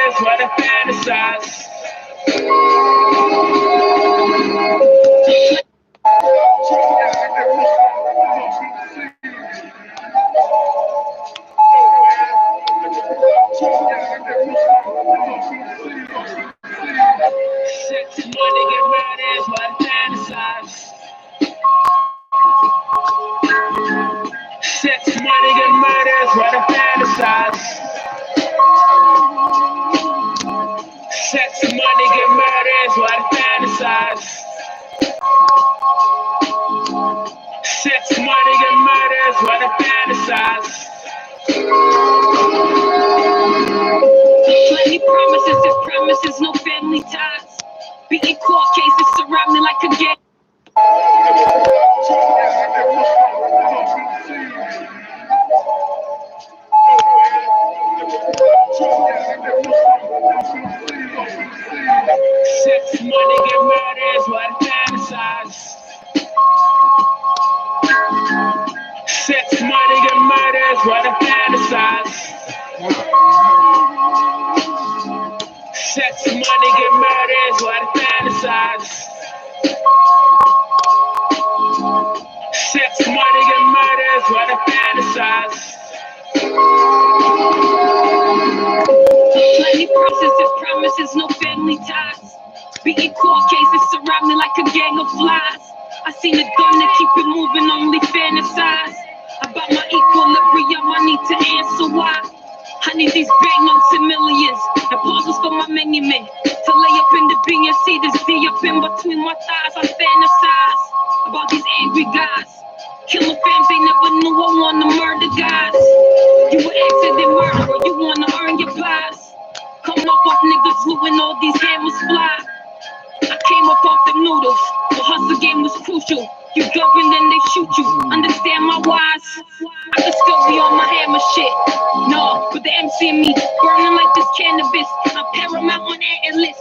murders, what I fantasize. Sex, money, get murders, what I fantasize. Sex, money, get murders, what I fantasize. Sex, money, get murders, what I fantasize. Sex, money, get murders, what I fantasize. Plenty promises and promises, no family ties. Beating court cases surround me like a gang. Sex, money, get murders, what I fantasize. Sex, money, get murders, what I fantasize. Sex, money, get murders, what I fantasize. Sex, money, get murders, what I fantasize. Plenty promises, no family ties. Beating court cases surround me like a gang of flies. I seen a gun to keep it moving, only fantasize. About my equilibrium, I need to answer why. I need these big notes and millions. The pauses for my many men. To lay up in the B and see this D up in between my thighs. I fantasize about these angry guys. Killing fans, they never knew I wanna murder guys. You an accident murderer, you wanna earn your prize. Coming off niggas looting all these hammers fly. I came up off the noodles. The hustle game was crucial. You govern, then they shoot you. Understand my whys? I could still be on my hammer shit. No, but the MC in me burning like this cannabis. I'm paramount on Atlas.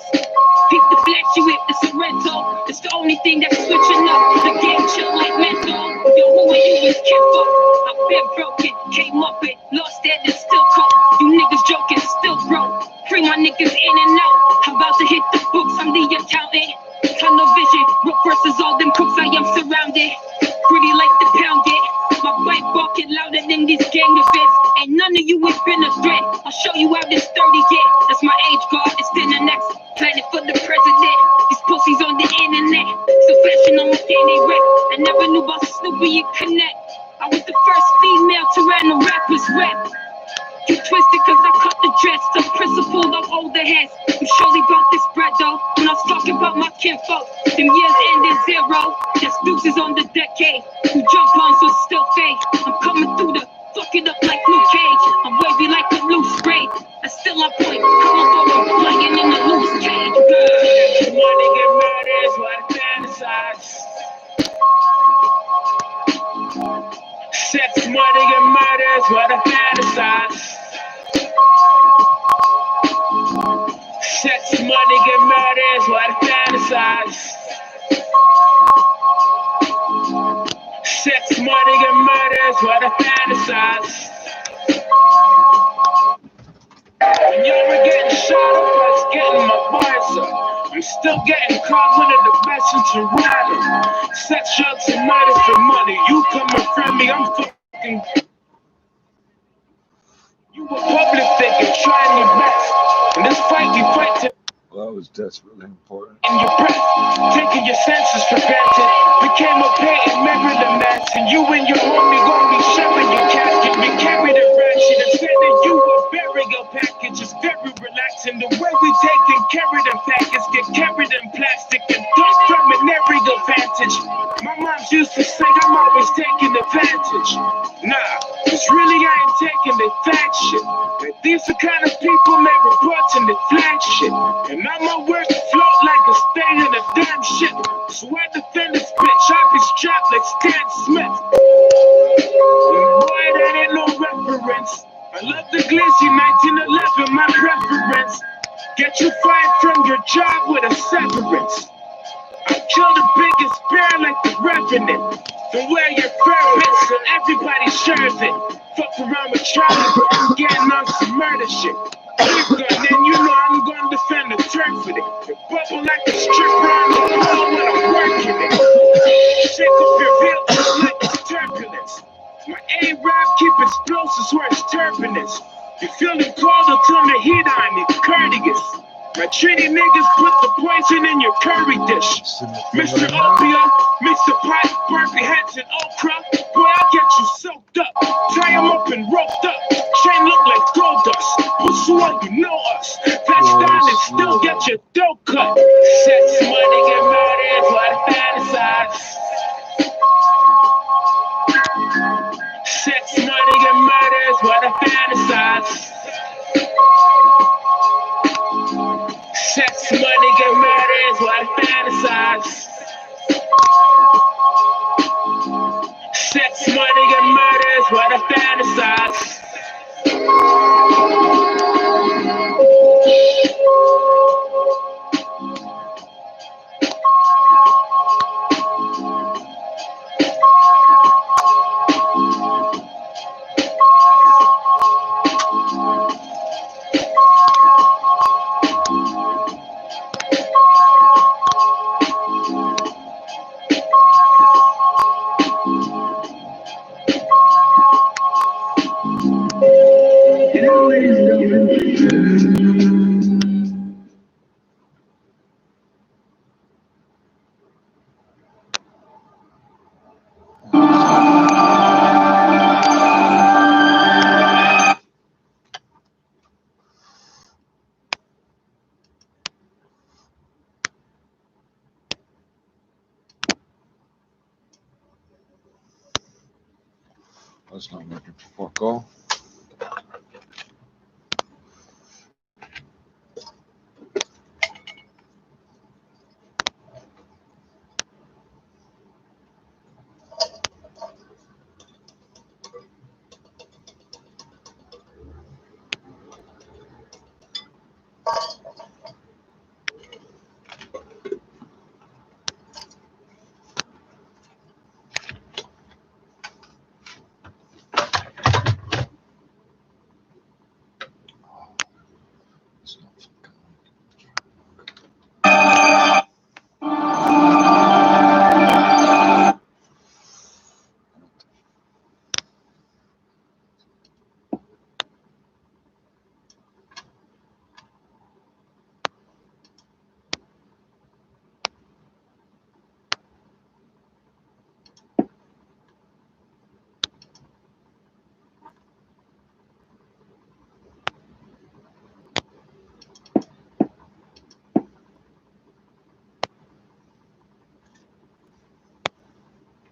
Pick the flashy whip, the Sorrento. It's the only thing that's switching up. The game chill like menthol. Yo, who are you? Is Kimbo. I've been broken, came up and lost that and still cold. You niggas joking, still broke. Free my niggas in and out. I'm about to hit the books, I'm the accountant. Tunnel vision, rook versus all them crooks, I am surrounded. Pretty like the pound it. My bike barking louder than these gang events. Ain't none of you ain't been a threat. I'll show you how this 30 get. That's my age guard, it's then the next planet for the president. These pussies on the internet, still flashing on my candy rap. I never knew about Snoopy and Connect. I was the first female to rap the rappers rap. You twisted cause I cut the dress. The principle of older heads. I'm surely about this bread though. When I was talking about my kinfolk, them years ended zero. That's deuces on the decade. Who jump on so still fade. I'm coming through the fuck it up like Luke Cage. I'm wavy like a loose braid. That's still on point. Come on, go flying in a loose cage. Girl, money get murders, what I fantasize. Sex, money, get murders, what I fantasize. Sex, money, get murders, what I fantasize. Sex, money, get murders, what I fantasize. When you were getting shot up, I was getting my bars up. I'm still getting caught with the best in Toronto. Sex, drugs, and murder for money. You coming from me, I'm fucking. You a public figure, trying your best. In this fight, we fight to. Well, that was desperately important. In your breath, taking your senses for granted. Became a patent, Maryland mass. And you and your homie gonna be sharing your casket. We carry the ratchet and said that you a burial package. It's very relaxing. The way we taking care of them packets get carried in plastic and dumped from an aerial vantage. My mom's used to say I'm always taking advantage. Nah, cause really I ain't taking the fact shit. And these the kind of people make reports and the flag shit. And I'ma work float like a stain in a damn shit. So I defend this bitch, I be strapped like Stan Smith. And boy, that ain't no reference. I love the glizzy 1911, my preference. Get you fired from your job with a severance. I kill the biggest bear like the revenant. Then wear your fur bits so everybody shares it. Fuck around with Charlie, getting on some murder shit. Big gun, and you know like a stripper on the floor when I'm working it. Shake up your veils like it's turbulence. My A-rap keep explosives where it's turbulence. You feeling cold, I'll turn the heat on you, courteous. My treaty niggas put the poison in your curry dish. Mr. Opia, Mr. Pipe, Berkeley hats and okra. Boy, I'll get you soaked up. Tie them up and roped up. Chain look like gold dust. Who's what you know us? Touchdown and still get your throat cut. Sex, money, get murdered, what I fantasize. Sex, money, get murdered, what I fantasize. Sex, money, get murdered is what I fantasize. Sex, money, get murdered is what I fantasize. That's not working for fuck all.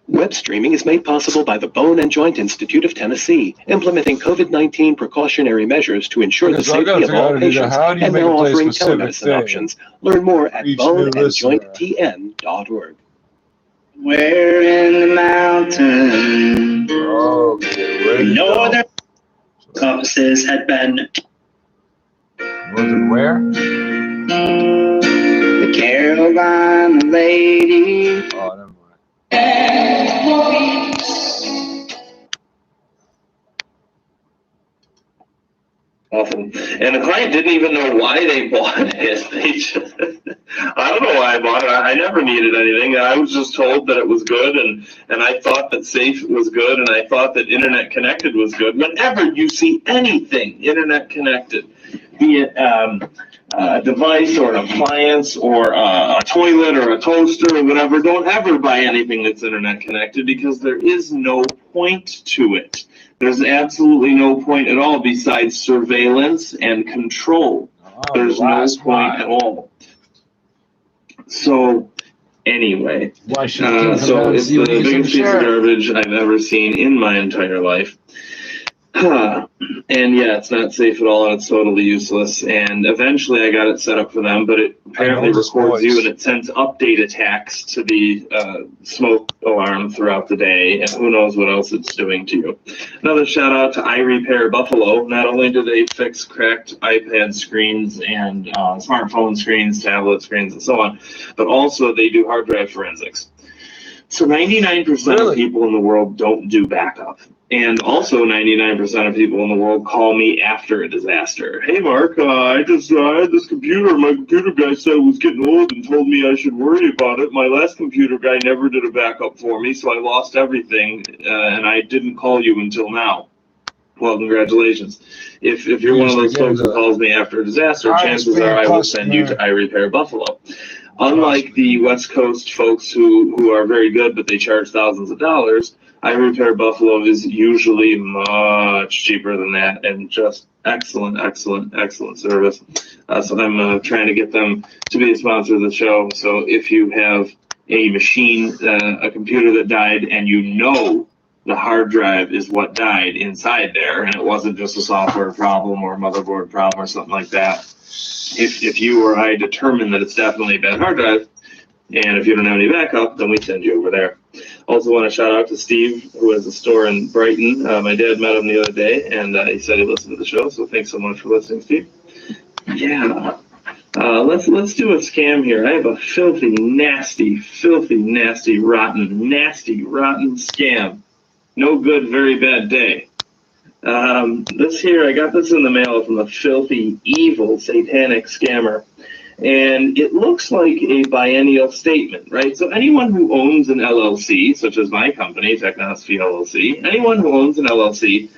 Web streaming is made possible by the Bone and Joint Institute of Tennessee, implementing COVID-19 precautionary measures to ensure the safety of all patients, and now offering telemedicine options. Learn more at boneandjointtn.org. We're in the mountains. Okay, Northern offices had been. Northern where? The Carolina lady. Oh, never mind. Awesome. And the client didn't even know why they bought it. They just, I don't know why I bought it. I never needed anything. I was just told that it was good, and I thought that safe was good, and I thought that internet connected was good. Whenever you see anything internet connected, be it a device or an appliance or a toilet or a toaster or whatever, don't ever buy anything that's internet connected, because there is no point to it. There's absolutely no point at all besides surveillance and control. There's no point at all. So anyway, so it's the biggest piece of garbage I've ever seen in my entire life. And yeah, it's not safe at all, and it's totally useless. And eventually I got it set up for them, but it apparently records you, and it sends update attacks to the smoke alarm throughout the day, and who knows what else it's doing to you. Another shout out to iRepair Buffalo. Not only do they fix cracked iPad screens and smartphone screens, tablet screens, and so on, but also they do hard drive forensics. So 99% of people in the world don't do backup. And also 99% of people in the world call me after a disaster. Hey, Mark, I had this computer. My computer guy said it was getting old and told me I should worry about it. My last computer guy never did a backup for me, so I lost everything, and I didn't call you until now. Well, congratulations. If you're one of those folks who calls me after a disaster, chances are I will send you to iRepair Buffalo. Unlike the West Coast folks who are very good, but they charge thousands of dollars, iRepair Buffalo is usually much cheaper than that and just excellent service. So I'm trying to get them to be a sponsor of the show. So if you have a machine, a computer that died, and you know the hard drive is what died inside there, and it wasn't just a software problem or a motherboard problem or something like that. If you or I determine that it's definitely a bad hard drive, and if you don't have any backup, then we send you over there. Also want to shout out to Steve, who has a store in Brighton. My dad met him the other day, and he said he listened to the show, so thanks so much for listening, Steve. Yeah. Let's do a scam here. I have a filthy, nasty, rotten scam. No good, very bad day. This here, I got this in the mail from a filthy, evil, satanic scammer. And it looks like a biennial statement, right? So anyone who owns an LLC, such as my company, Technosophy LLC, anyone who owns an LLC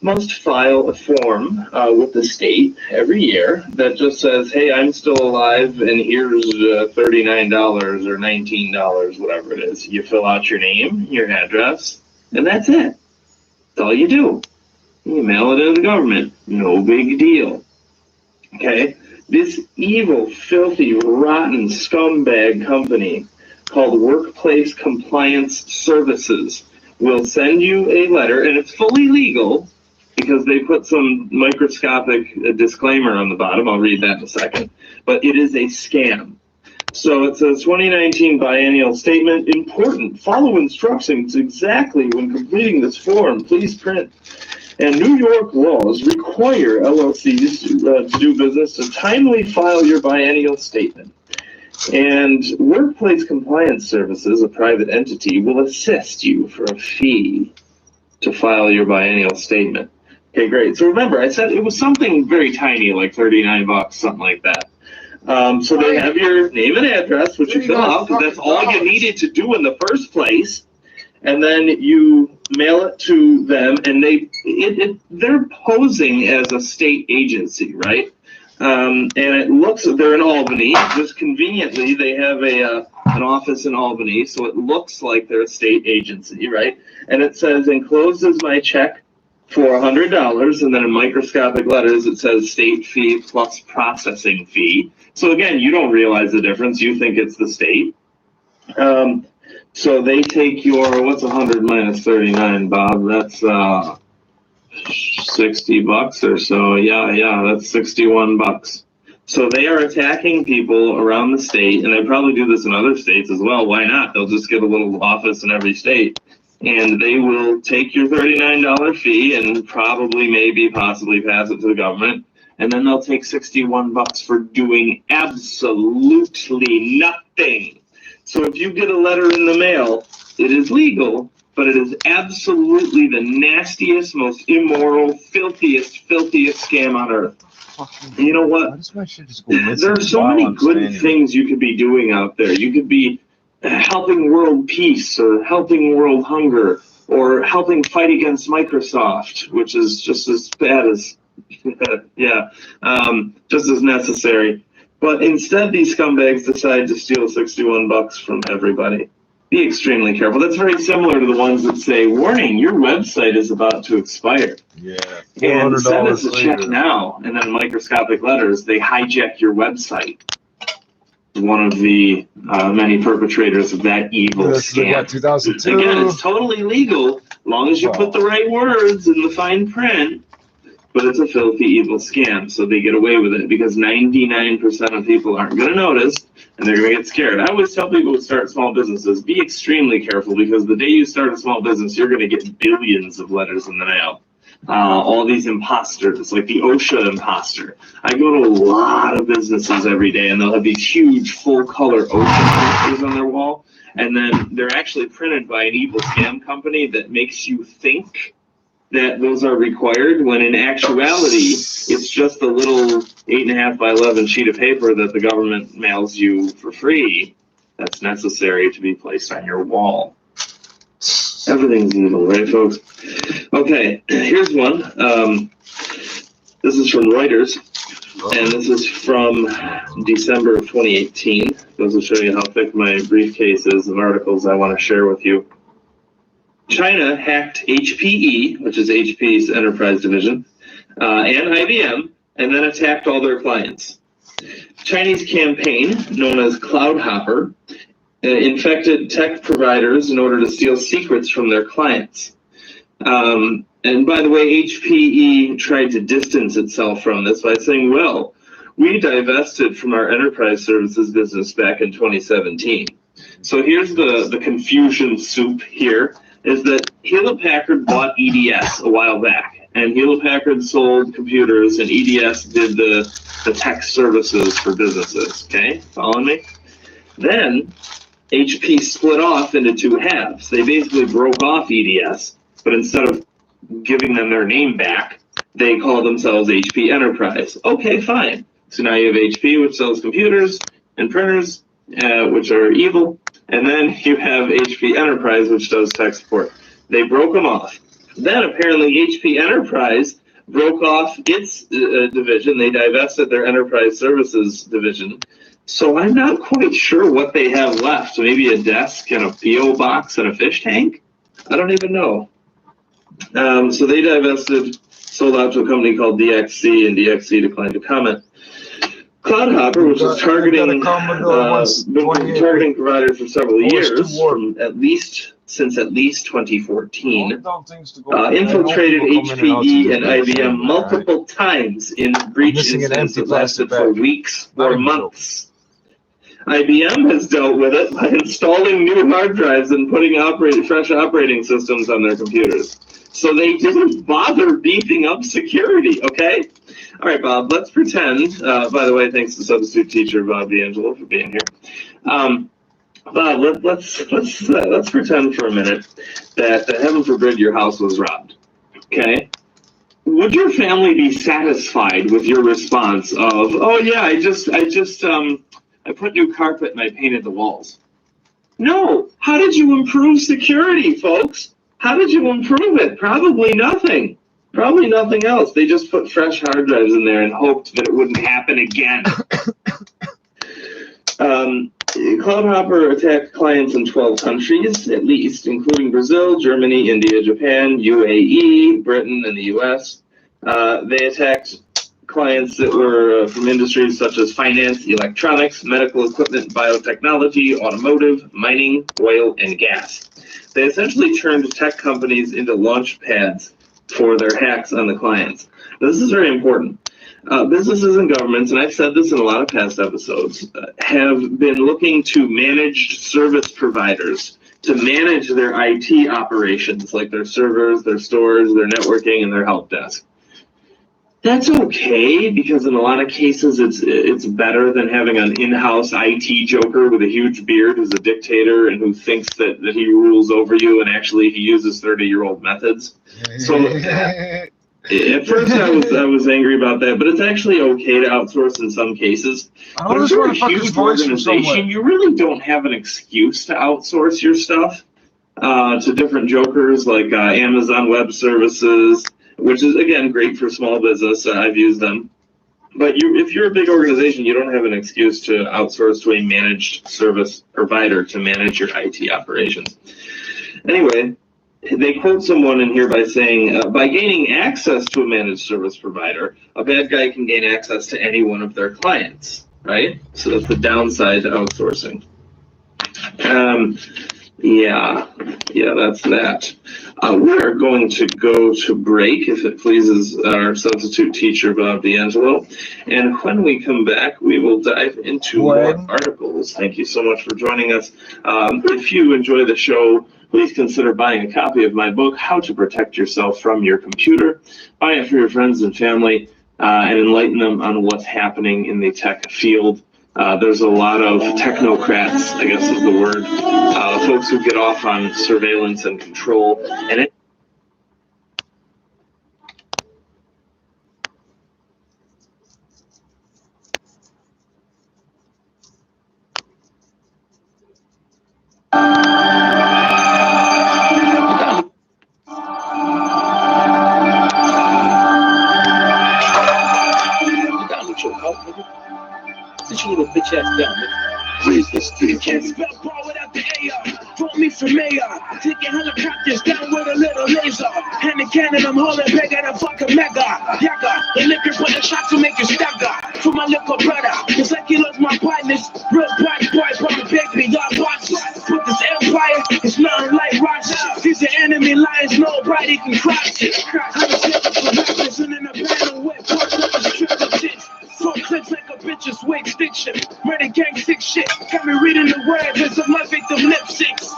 must file a form with the state every year that just says, hey, I'm still alive, and here's $39 or $19, whatever it is. You fill out your name, your address, and that's it. That's all you do. You mail it to the government. No big deal. Okay? This evil, filthy, rotten scumbag company called Workplace Compliance Services will send you a letter, and it's fully legal because they put some microscopic disclaimer on the bottom. I'll read that in a second. But it is a scam. So it says 2019 biennial statement, important. Follow instructions exactly when completing this form. Please print. And New York laws require LLCs to do business to timely file your biennial statement. And Workplace Compliance Services, a private entity, will assist you for a fee to file your biennial statement. Okay, great. So remember, I said it was something very tiny, like $39, something like that. So they have your name and address, which you fill out, because that's all you needed to do in the first place. And then you mail it to them, and they're posing as a state agency, right? And it looks, they're in Albany. Just conveniently, they have an office in Albany, so it looks like they're a state agency, right? And it says, enclosed is my check for $100, and then in microscopic letters it says state fee plus processing fee. So again, you don't realize the difference. You think it's the state. So they take your, what's 100 minus 39, Bob? That's $60 or so. Yeah, that's $61. So they are attacking people around the state, and they probably do this in other states as well. Why not? They'll just get a little office in every state, and they will take your $39 fee and probably, maybe, possibly pass it to the government, and then they'll take $61 for doing absolutely nothing. So if you get a letter in the mail, it is legal, but it is absolutely the nastiest, most immoral, filthiest scam on earth. And you know what? There are so many good things you could be doing out there. You could be helping world peace, or helping world hunger, or helping fight against Microsoft, which is just as bad as, just as necessary. But instead, these scumbags decide to steal $61 from everybody. Be extremely careful. That's very similar to the ones that say, warning, your website is about to expire. Yeah. And send us a check now. And then in microscopic letters, they hijack your website. One of the many perpetrators of that evil scam. 2002. Again, it's totally legal, as long as you put the right words in the fine print. But it's a filthy, evil scam, so they get away with it because 99% of people aren't going to notice, and they're going to get scared. I always tell people who start small businesses, be extremely careful, because the day you start a small business, you're going to get billions of letters in the mail. All these imposters, like the OSHA imposter. I go to a lot of businesses every day, and they'll have these huge, full-color OSHA posters on their wall. and then they're actually printed by an evil scam company that makes you think that those are required, when in actuality, it's just a little 8.5 by 11 sheet of paper that the government mails you for free that's necessary to be placed on your wall. Everything's evil, right, folks? Okay, here's one. This is from Reuters, and this is from December of 2018. Goes to show you how thick my briefcase is of articles I want to share with you. China hacked HPE, which is HP's enterprise division, and IBM, and then attacked all their clients. Chinese campaign, known as Cloud Hopper, infected tech providers in order to steal secrets from their clients. And by the way, HPE tried to distance itself from this by saying, well, we divested from our enterprise services business back in 2017. So here's the confusion soup here, is that Hewlett-Packard bought EDS a while back, and Hewlett-Packard sold computers, and EDS did the tech services for businesses, okay? Following me? Then HP split off into two halves. They basically broke off EDS, but instead of giving them their name back, they call themselves HP Enterprise. Okay, fine. So now you have HP, which sells computers and printers, which are evil, and then you have HP Enterprise, which does tech support. They broke them off. Then apparently HP Enterprise broke off its division. They divested their enterprise services division. So I'm not quite sure what they have left. So maybe a desk and a P.O. box and a fish tank? I don't even know. So they divested, sold out to a company called DXC, and DXC declined to comment. Cloud Hopper, which is targeting providers for several years, since at least 2014, infiltrated HPE and IBM multiple times in breach incidents that lasted for weeks or months. IBM has dealt with it by installing new hard drives and putting fresh operating systems on their computers. So they didn't bother beefing up security, okay? All right, Bob, let's pretend, by the way, thanks to substitute teacher Bob D'Angelo for being here. Bob, let's pretend for a minute that, heaven forbid, your house was robbed, okay? Would your family be satisfied with your response of, oh yeah, I put new carpet and I painted the walls? No. How did you improve security, folks? How did you improve it? Probably nothing. Probably nothing else. They just put fresh hard drives in there and hoped that it wouldn't happen again. Cloud Hopper attacked clients in 12 countries, at least, including Brazil, Germany, India, Japan, UAE, Britain, and the US. They attacked clients that were from industries such as finance, electronics, medical equipment, biotechnology, automotive, mining, oil, and gas. They essentially turned tech companies into launch pads for their hacks on the clients. This is very important. Businesses and governments, and I've said this in a lot of past episodes, have been looking to managed service providers to manage their IT operations, like their servers, their stores, their networking, and their help desk. That's okay, because in a lot of cases it's better than having an in-house IT joker with a huge beard who's a dictator and who thinks that he rules over you, and actually he uses 30-year-old methods. So at first I was angry about that, but it's actually okay to outsource in some cases. But if you're a huge organization, you really don't have an excuse to outsource your stuff to different jokers like Amazon Web Services, which is, again, great for small business. I've used them. But if you're a big organization, you don't have an excuse to outsource to a managed service provider to manage your IT operations. Anyway, they quote someone in here by saying, by gaining access to a managed service provider, a bad guy can gain access to any one of their clients, right? So that's the downside to outsourcing. Yeah, that's that. We're going to go to break, if it pleases our substitute teacher, Bob D'Angelo. And when we come back, we will dive into more articles. Thank you so much for joining us. If you enjoy the show, please consider buying a copy of my book, How to Protect Yourself from Your Computer. Buy it for your friends and family and enlighten them on what's happening in the tech field. There's a lot of technocrats, I guess is the word, folks who get off on surveillance and control, and it. Sit your little bitch ass down, nigga. Please, this street can't spell ball without the AR. Vote me for mayor. Taking helicopters down with a little laser. Hand the cannon, I'm holding bigger than fucking mega. Yaga, the liquor put the shots to make you stagger. For my little brother, it's like he loves my partners. Real bad boy, probably big me, y'all bosses. With this empire, it's nothing like Rochester. These are enemy lions, nobody can cross it. I'm sick for rappers and in a battle with parts of the strip of tits. Four clips like a bitch's wig stiction. Murder gang sick shit. Got me reading the words of my victim lip syncs.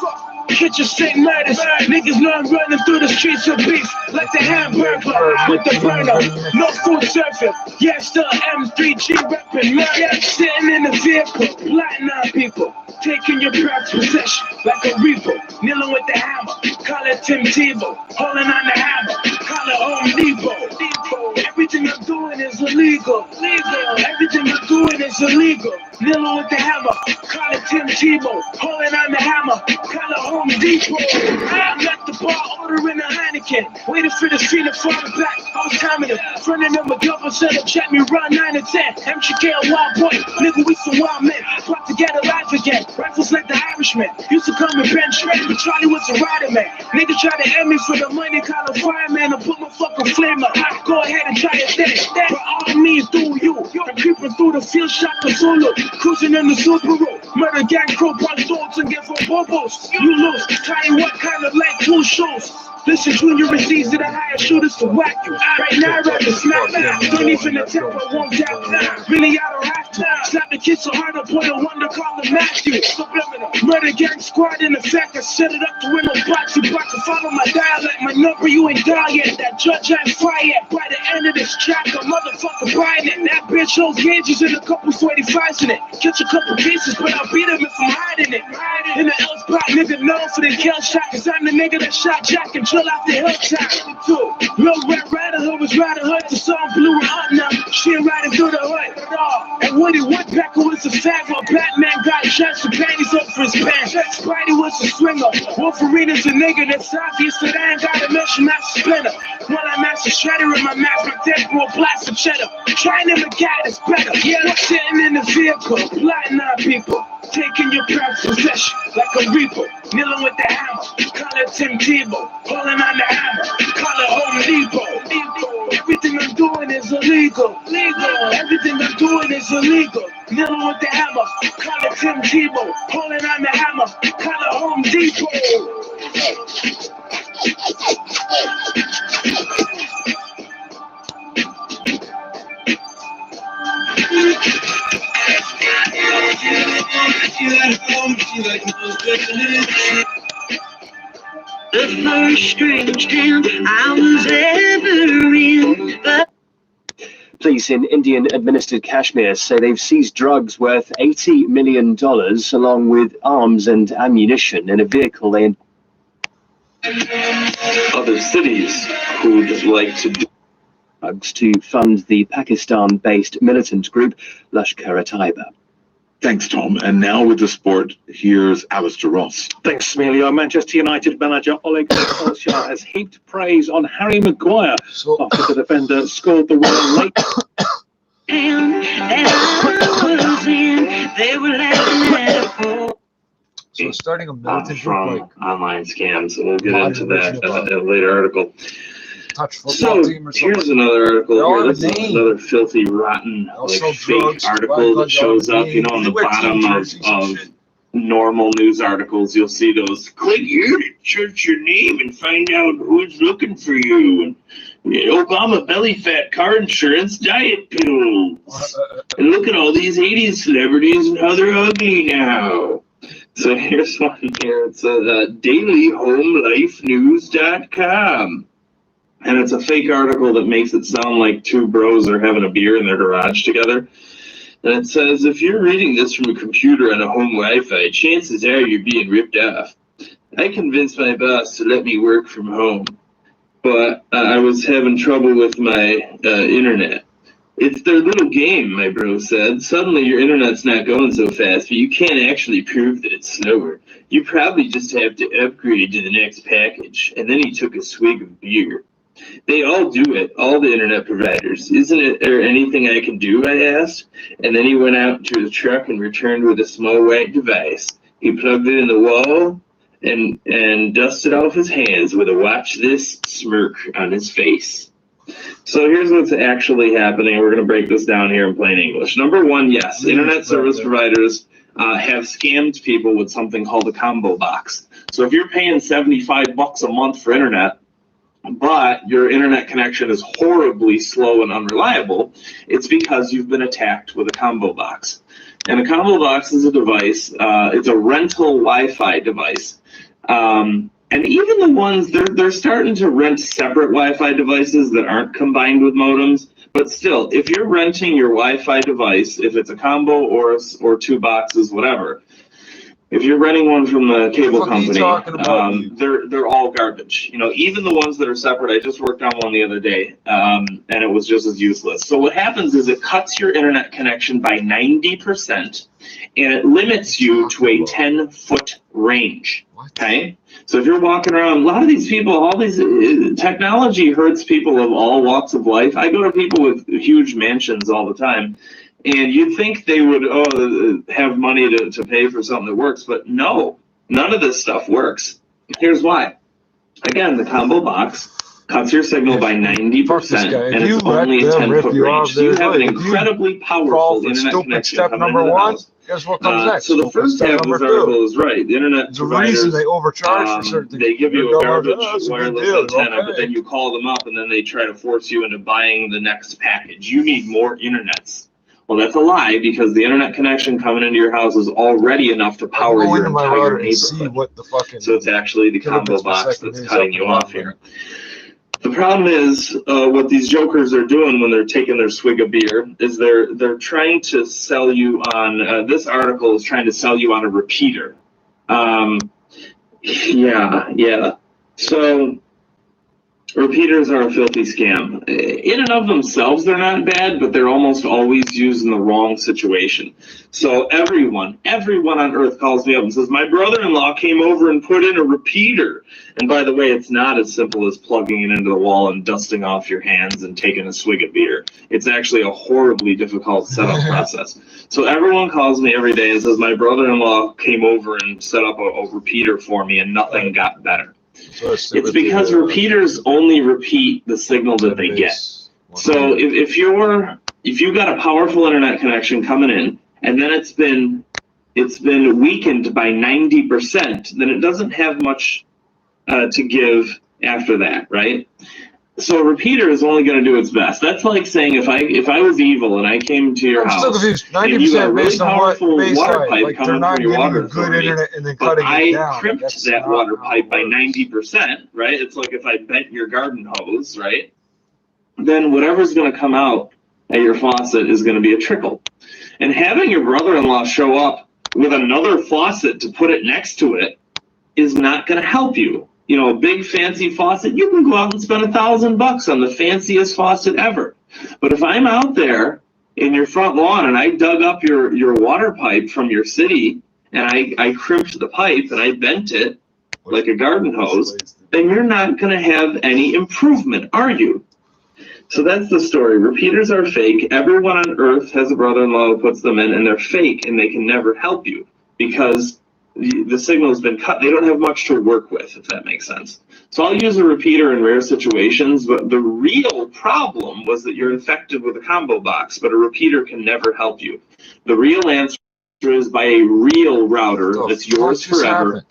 Kitchen sink murders. Niggas know I'm running through the streets of beef like the hamburger with the burner. No food surfing. Yeah, still M3G reppin'. Murder sitting in the vehicle. Plotting on people. Taking your proud possession like a reaper. Kneeling with the hammer. Call it Tim Tebow. Holding on the hammer. Call it Home Depot. Everything I'm doing is illegal. Everything I'm doing is illegal. Kneeling with the hammer. Call it Tim Tebow. Holding on the hammer. Call it Home Depot. I'm at the bar ordering a Heineken. Waiting for the scene to fall back. I was timing it. Fronting them a double center. Check me run 9 and 10. MGK a wild boy. Nigga, we some wild men. About to get alive again. Rifles like the Irishman. Used to come and bench straight, but Charlie was a rider man. Nigga try to end me for the money. Call a fireman. I put my fucking flame up. Go ahead and try your thing. But all means through you. I'm creeping through the field shot to Zulu. Cruising in the Subaru. Murder gang crew punch dogs and give for bubbles. You lose. Tell you what kind of like blue shoes. Listen, Junior is easy to hire shooters to whack you. Right now, I'd rather smack. Don't even attempt, I won't doubt. Really, I don't have to. Slap the kid so hard, I put a wonder, call him Matthew. Subliminal. Murder gang squad in effect. I set it up to win no box. You block to follow my dialect. My number, you ain't dial yet. That judge ain't fire yet. By the end of this track, a motherfucker buying it. That bitch holds gauges and a couple 45s in it. Catch a couple pieces, but I'll beat him if I'm hiding it. In the L spot, nigga known for the kill shot. Cause I'm the nigga that shot Jack and chill out the hilltop. Too. Real Red Rider Hood was Rider Hood. The song blew her up now. She ain't riding through the hood at all. And Woody Woodpecker was a fag while Batman got shots and panties up for his pants. Spidey was a swinger. Wolverine is a nigga that's obvious that I ain't gotta mention Master Splinter. While I master Shredder in my mouth, my dead bro blast of cheddar. Trying to make out is better. Yeah, I'm sitting in the vehicle, plotting on people. Taking your proud possession like a reaper. Kneeling with the hammer. Call it Tim Tebow. Holding on the hammer. Call it Home Depot. Everything I'm doing is illegal. Everything I'm doing is illegal. Kneeling with the hammer. Call it Tim Tebow. Holding on the hammer. Call it Home Depot. The first strange town I was ever in. But Police in Indian-administered Kashmir say they've seized drugs worth $80 million along with arms and ammunition in a vehicle they... Other cities who'd like to do drugs to fund the Pakistan-based militant group Lashkar-e-Taiba. Thanks, Tom. And now with the sport, here's Alistair Ross. Thanks, Emilio. Manchester United manager Ole Gunnar Solskjaer has heaped praise on Harry Maguire after the defender scored the winner late. So starting a militant from group like online scams, and we'll get into that in a later article. touch football team or something. Here's another article here. This is name. another filthy, rotten, like fake article that shows up, you know, on the bottom of normal news articles. You'll see those. Click here to search your name and find out who's looking for you. And Obama belly fat, car insurance, diet pills. And look at all these 80s celebrities and how they're ugly now. So here's one here. It's dailyhomelifenews.com. And it's a fake article that makes it sound like two bros are having a beer in their garage together. And it says, if you're reading this from a computer on a home Wi-Fi, chances are you're being ripped off. I convinced my boss to let me work from home, but I was having trouble with my internet. It's their little game, my bro said. Suddenly your internet's not going so fast, but you can't actually prove that it's slower. You probably just have to upgrade to the next package. And then he took a swig of beer. They all do it, all the internet providers. Isn't there anything I can do, I asked. And then he went out to his truck and returned with a small white device. He plugged it in the wall and dusted off his hands with a watch this smirk on his face. So here's what's actually happening. We're going to break this down here in plain English. Number one, yes, internet service providers have scammed people with something called a combo box. So if you're paying $75 a month for internet, but your internet connection is horribly slow and unreliable, it's because you've been attacked with a combo box. And a combo box is a device, it's a rental Wi-Fi device. And even the ones, they're starting to rent separate Wi-Fi devices that aren't combined with modems. But still, if you're renting your Wi-Fi device, if it's a combo or two boxes, whatever, if you're renting one from the cable company, they're all garbage. You know, even the ones that are separate. I just worked on one the other day, and it was just as useless. So what happens is it cuts your internet connection by 90%, and it limits you to a 10-foot range. Okay, so if you're walking around, a lot of these people, all these technology hurts people of all walks of life. I go to people with huge mansions all the time, and you'd think they would have money to pay for something that works, but no, none of this stuff works. Here's why. Again, the combo box cuts your signal by 90%, and it's only a 10-foot range. So you have an incredibly powerful internet connection coming into the house. Guess what comes next? So the first half of this article is right. The internet providers, they overcharge for certain things. They give you a garbage wireless antenna, but then you call them up and then they try to force you into buying the next package. You need more internets. Well, that's a lie, because the internet connection coming into your house is already enough to power your entire neighborhood. So it's actually the combo box that's cutting you off here. The problem is, what these jokers are doing when they're taking their swig of beer is they're trying to sell you on, this article is trying to sell you on a repeater. Yeah. So repeaters are a filthy scam. In and of themselves, they're not bad, but they're almost always used in the wrong situation. So everyone on earth calls me up and says, my brother-in-law came over and put in a repeater. And by the way, it's not as simple as plugging it into the wall and dusting off your hands and taking a swig of beer. It's actually a horribly difficult setup process. So everyone calls me every day and says, my brother-in-law came over and set up a repeater for me and nothing got better. So it's because repeaters only repeat the signal that they get. So if you got a powerful internet connection coming in, and then it's been weakened by 90%, then it doesn't have much to give after that, right? So a repeater is only going to do its best. That's like saying if I was evil and I came to your house and you got a really powerful water pipe coming from your water authority, but I crimped that water pipe by 90%, right? It's like if I bent your garden hose, right? Then whatever's going to come out at your faucet is going to be a trickle. And having your brother-in-law show up with another faucet to put it next to it is not going to help you. You know, a big fancy faucet, you can go out and spend $1,000 on the fanciest faucet ever. But if I'm out there in your front lawn and I dug up your water pipe from your city and I crimped the pipe and I bent it like a garden hose, then you're not going to have any improvement, are you? So that's the story. Repeaters are fake. Everyone on earth has a brother-in-law who puts them in, and they're fake, and they can never help you because the signal has been cut. They don't have much to work with, if that makes sense. So I'll use a repeater in rare situations, but the real problem was that you're infected with a combo box, but a repeater can never help you. The real answer is by a real router that's yours forever.